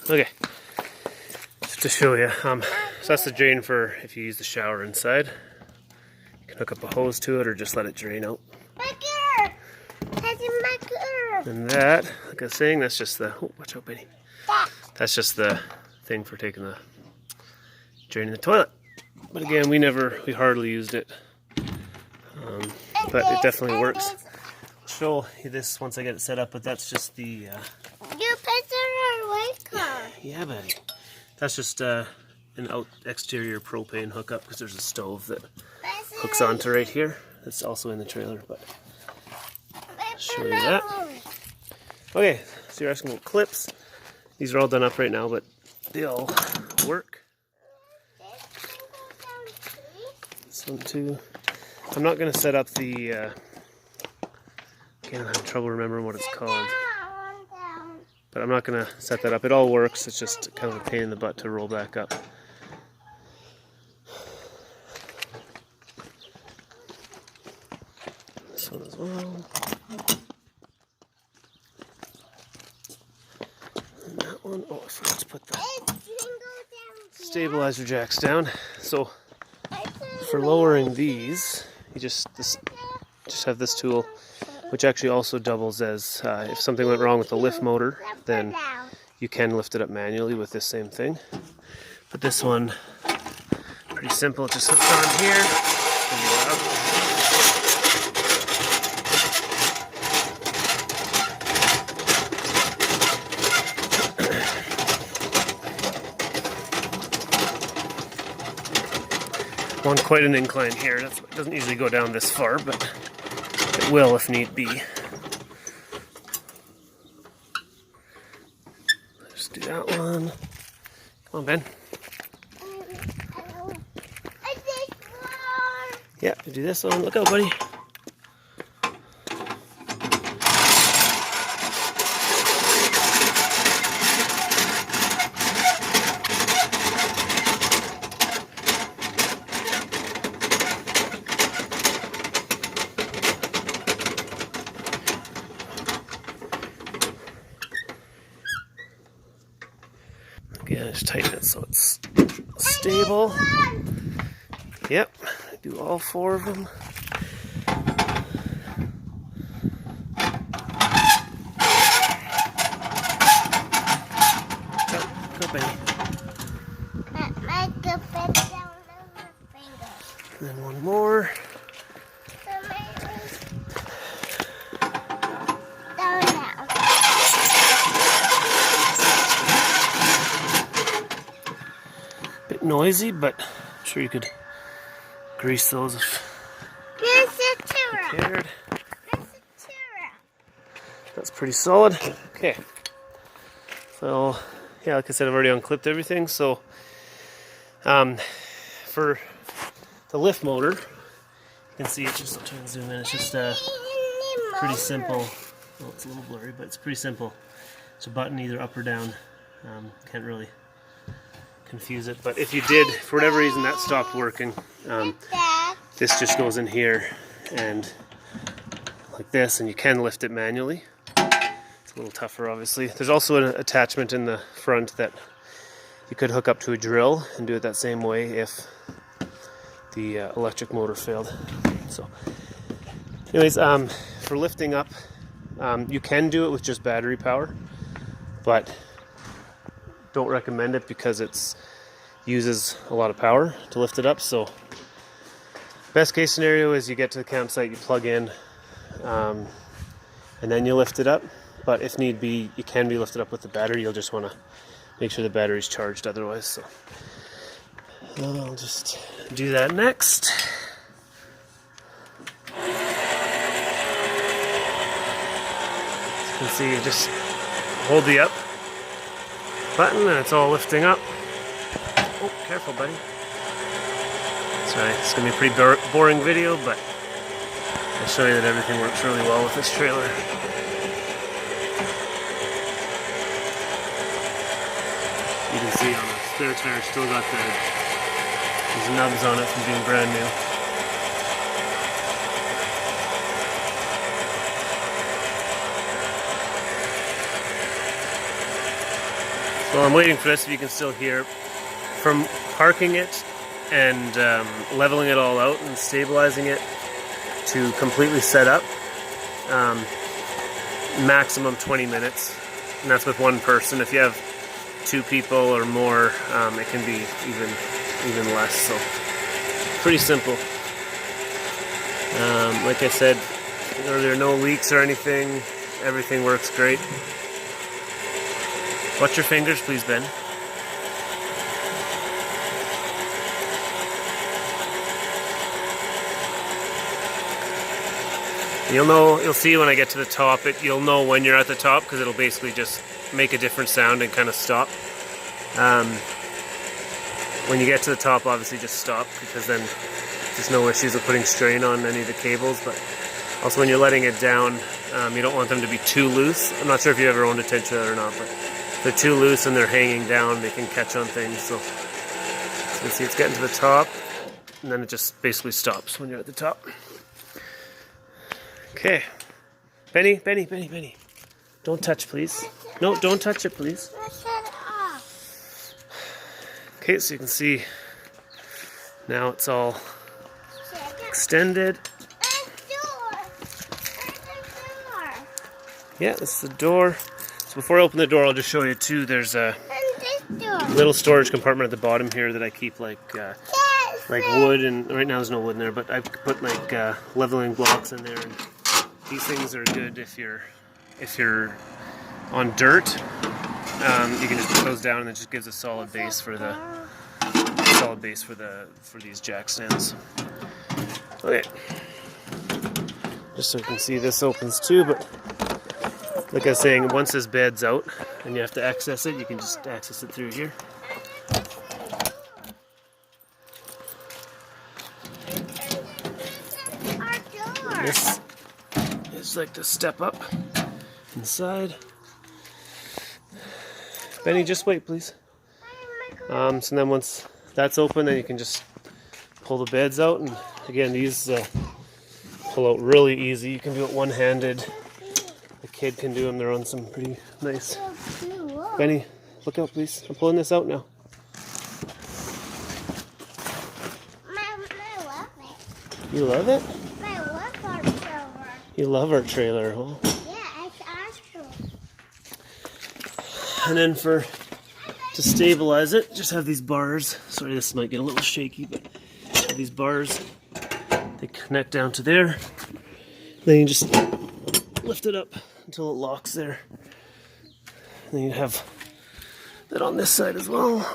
Okay, just to show you, so that's the drain for if you use the shower inside. You can hook up a hose to it or just let it drain out. And that, like I was saying, that's just the, oh, watch out, Benny. That's just the thing for taking the, draining the toilet. But again, we hardly used it. But it definitely works. I'll show you this once I get it set up, but that's just the... You put it on white car. Yeah, buddy. That's just an exterior propane hookup because there's a stove that hooks onto right here. It's also in the trailer, but I'll show you that. Okay, so you're asking about clips. These are all done up right now, but they all work. This one too. I'm not going to set up the, again, I'm having trouble remembering what it's called. But I'm not going to set that up. It all works. It's just kind of a pain in the butt to roll back up. This one as well. And that one. Oh, I forgot to put the stabilizer jacks down. So for lowering these, you just have this tool, which actually also doubles as if something went wrong with the lift motor, then you can lift it up manually with this same thing. But this one, pretty simple, it just hooks on here. On quite an incline here. It doesn't usually go down this far, but it will if need be. Just do that one. Come on, Ben. Yeah, do this one. Look out, buddy. Again, just tighten it so it's stable. Yep, do all 4 of them. Go, Benny. And then one more. Bit noisy, but I'm sure you could grease those if you cared. That's pretty solid. Okay. So, yeah, like I said, I've already unclipped everything. So, for the lift motor, you can see it's just, I'll try and zoom in, it's just pretty simple. Well, it's a little blurry, but it's pretty simple. It's a button either up or down. Can't really confuse it, but if you did, for whatever reason, that stopped working, this just goes in here and like this, and you can lift it manually. It's a little tougher, obviously. There's also an attachment in the front that you could hook up to a drill and do it that same way if the electric motor failed. So anyways, for lifting up, you can do it with just battery power, but don't recommend it because it uses a lot of power to lift it up. So best case scenario is you get to the campsite, you plug in, and then you lift it up. But if need be, it can be lifted up with the battery. You'll just want to make sure the battery's charged otherwise. So I'll just do that next. As you can see, you just hold the up button and it's all lifting up. Oh, careful, buddy. Sorry, it's going to be a pretty boring video, but I'll show you that everything works really well with this trailer. You can see on the spare tire still got these nubs on it from being brand new. Well, I'm waiting for this, if you can still hear. From parking it and leveling it all out and stabilizing it to completely set up, maximum 20 minutes. And that's with one person. If you have 2 people or more, it can be even less. So pretty simple. Like I said, there are no leaks or anything. Everything works great. Watch your fingers, please, Ben. You'll see when I get to the top, you'll know when you're at the top, because it'll basically just make a different sound and kind of stop. When you get to the top, obviously just stop, because then there's no issues with putting strain on any of the cables. But also when you're letting it down, you don't want them to be too loose. I'm not sure if you ever owned a tin trailer or not, but if they're too loose and they're hanging down, they can catch on things. So you can see it's getting to the top, and then it just basically stops when you're at the top. Okay, Benny. Don't touch, please. No, don't touch it, please. Okay, so you can see now it's all extended. Yeah, this is the door. So before I open the door, I'll just show you too. There's a little storage compartment at the bottom here that I keep like wood, and right now there's no wood in there, but I put like leveling blocks in there. And these things are good if you're on dirt. You can just put those down, and it just gives a solid base for these jack stands. Okay, just so you can see, this opens too. But like I was saying, once this bed's out and you have to access it, you can just access it through here. This is like to step up inside. Benny, just wait, please. So then once that's open, then you can just pull the beds out. And again, these pull out really easy. You can do it one-handed. A kid can do them. They're on some pretty nice. Benny, look out, please. I'm pulling this out now. I love it. You love it? I love our trailer. You love our trailer, huh? Yeah, it's awesome. And then to stabilize it, just have these bars. Sorry, this might get a little shaky, but have these bars. They connect down to there. Then you just lift it up until it locks there. Then you have that on this side as well.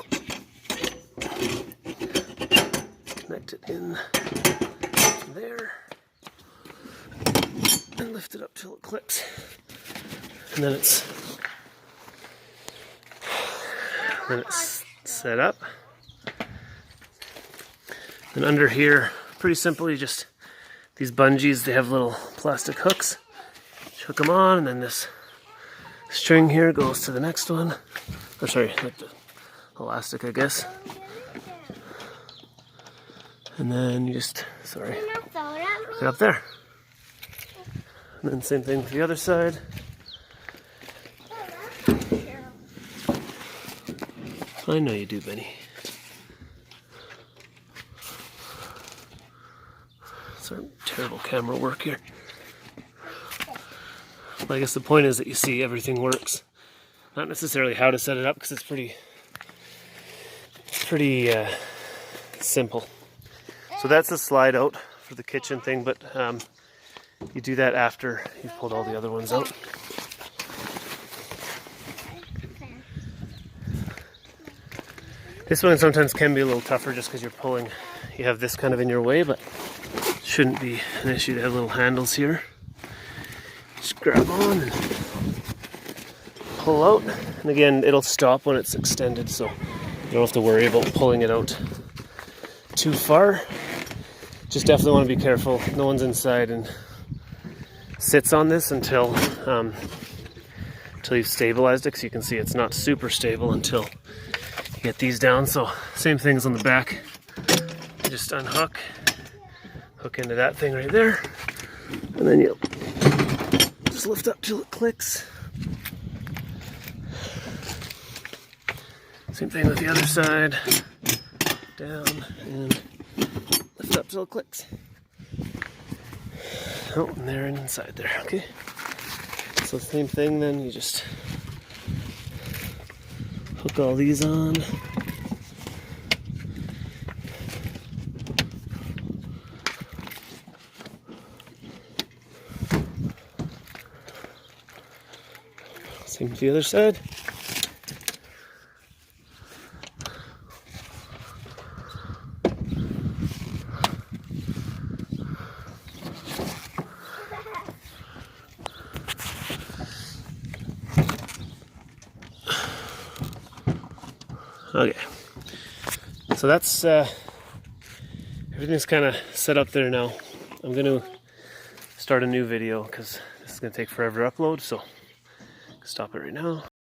Connect it in there and lift it up till it clicks. And then it's set up. And under here, pretty simple, you just, these bungees, they have little plastic hooks. You hook them on, and then this string here goes to the next one. Or sorry, like the elastic, I guess. And then you just, sorry, hook it up there. And then same thing with the other side. I know you do, Benny. It's our terrible camera work here. But I guess the point is that you see everything works. Not necessarily how to set it up, because it's pretty simple. So that's the slide out for the kitchen thing, but you do that after you've pulled all the other ones out. This one sometimes can be a little tougher just because you have this kind of in your way, but it shouldn't be an issue to have little handles here. Just grab on and pull out. And again, it'll stop when it's extended, so you don't have to worry about pulling it out too far. Just definitely want to be careful. No one's inside and sits on this until you've stabilized it, because you can see it's not super stable until you get these down. So same things on the back. You just unhook, hook into that thing right there, and then you just lift up till it clicks. Same thing with the other side. Down and lift up till it clicks. Oh, and they're inside there, okay? So same thing then, you just hook all these on. Same with the other side. Okay, so that's everything's kind of set up there now. I'm going to start a new video because this is going to take forever to upload, so stop it right now.